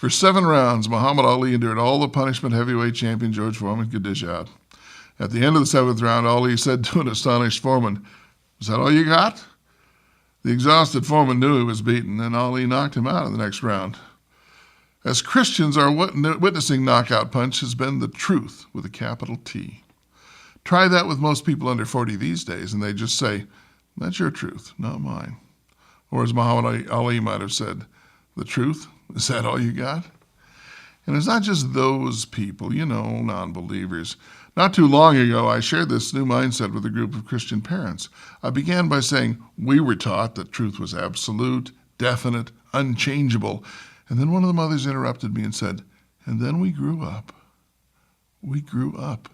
For 7 rounds, Muhammad Ali endured all the punishment heavyweight champion George Foreman could dish out. At the end of the 7th round, Ali said to an astonished Foreman, "Is that all you got?" The exhausted Foreman knew he was beaten, and Ali knocked him out in the next round. As Christians, our witnessing knockout punch has been the truth with a capital T. Try that with most people under 40 these days, and they just say, "That's your truth, not mine." Or as Muhammad Ali might have said, "The truth? Is that all you got?" And it's not just those people, non-believers. Not too long ago, I shared this new mindset with a group of Christian parents. I began by saying we were taught that truth was absolute, definite, unchangeable. And then one of the mothers interrupted me and said, "And then we grew up." We grew up.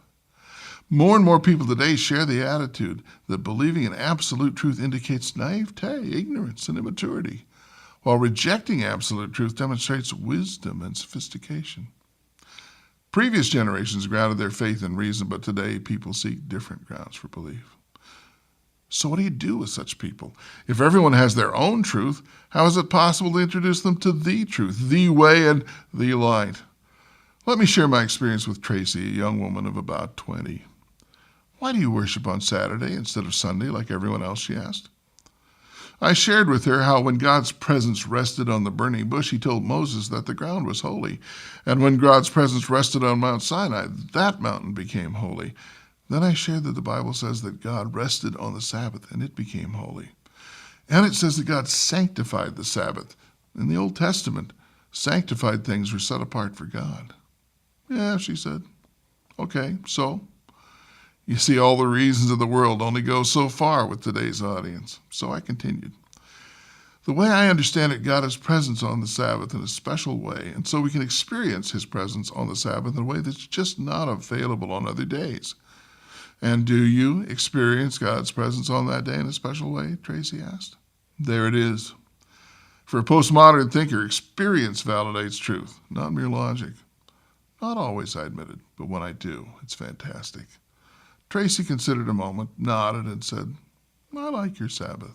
More and more people today share the attitude that believing in absolute truth indicates naivete, ignorance, and immaturity, while rejecting absolute truth demonstrates wisdom and sophistication. Previous generations grounded their faith in reason, but today people seek different grounds for belief. So what do you do with such people? If everyone has their own truth, how is it possible to introduce them to the truth, the way, and the light? Let me share my experience with Tracy, a young woman of about 20. "Why do you worship on Saturday instead of Sunday like everyone else?" she asked. I shared with her how when God's presence rested on the burning bush, he told Moses that the ground was holy. And when God's presence rested on Mount Sinai, that mountain became holy. Then I shared that the Bible says that God rested on the Sabbath and it became holy. And it says that God sanctified the Sabbath. In the Old Testament, sanctified things were set apart for God. "Yeah," she said. "Okay, so?" You see, all the reasons of the world only go so far with today's audience. So I continued. The way I understand it, God is present on the Sabbath in a special way, and so we can experience his presence on the Sabbath in a way that's just not available on other days. "And do you experience God's presence on that day in a special way?" Tracy asked. There it is. For a postmodern thinker, experience validates truth, not mere logic. Not always, I admitted, but when I do, it's fantastic. Tracy considered a moment, nodded, and said, "I like your Sabbath."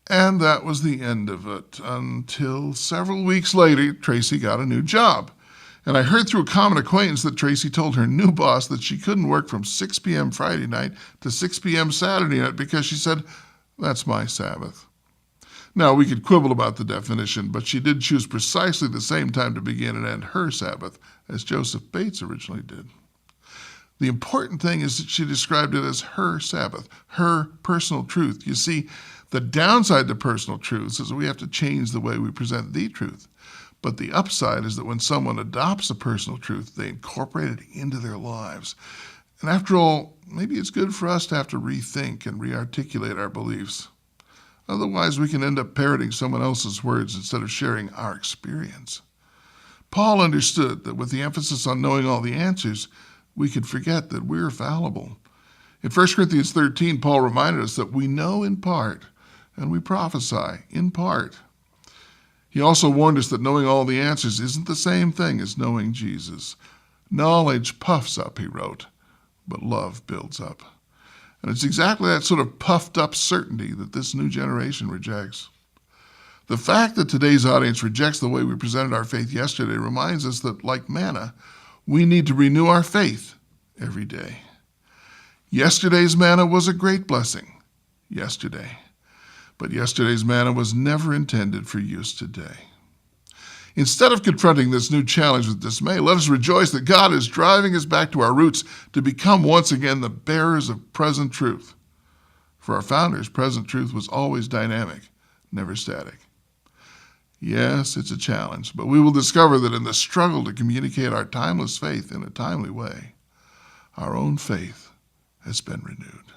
And that was the end of it, until several weeks later, Tracy got a new job. And I heard through a common acquaintance that Tracy told her new boss that she couldn't work from 6 p.m. Friday night to 6 p.m. Saturday night because she said, "That's my Sabbath." Now, we could quibble about the definition, but she did choose precisely the same time to begin and end her Sabbath as Joseph Bates originally did. The important thing is that she described it as her Sabbath, her personal truth. You see, the downside to personal truths is that we have to change the way we present the truth. But the upside is that when someone adopts a personal truth, they incorporate it into their lives. And after all, maybe it's good for us to have to rethink and rearticulate our beliefs. Otherwise, we can end up parroting someone else's words instead of sharing our experience. Paul understood that with the emphasis on knowing all the answers, we could forget that we're fallible. In 1 Corinthians 13, Paul reminded us that we know in part and we prophesy in part. He also warned us that knowing all the answers isn't the same thing as knowing Jesus. Knowledge puffs up, he wrote, but love builds up. And it's exactly that sort of puffed up certainty that this new generation rejects. The fact that today's audience rejects the way we presented our faith yesterday reminds us that, like manna, we need to renew our faith every day. Yesterday's manna was a great blessing, yesterday. But yesterday's manna was never intended for use today. Instead of confronting this new challenge with dismay, let us rejoice that God is driving us back to our roots to become once again the bearers of present truth. For our founders, present truth was always dynamic, never static. Yes, it's a challenge, but we will discover that in the struggle to communicate our timeless faith in a timely way, our own faith has been renewed.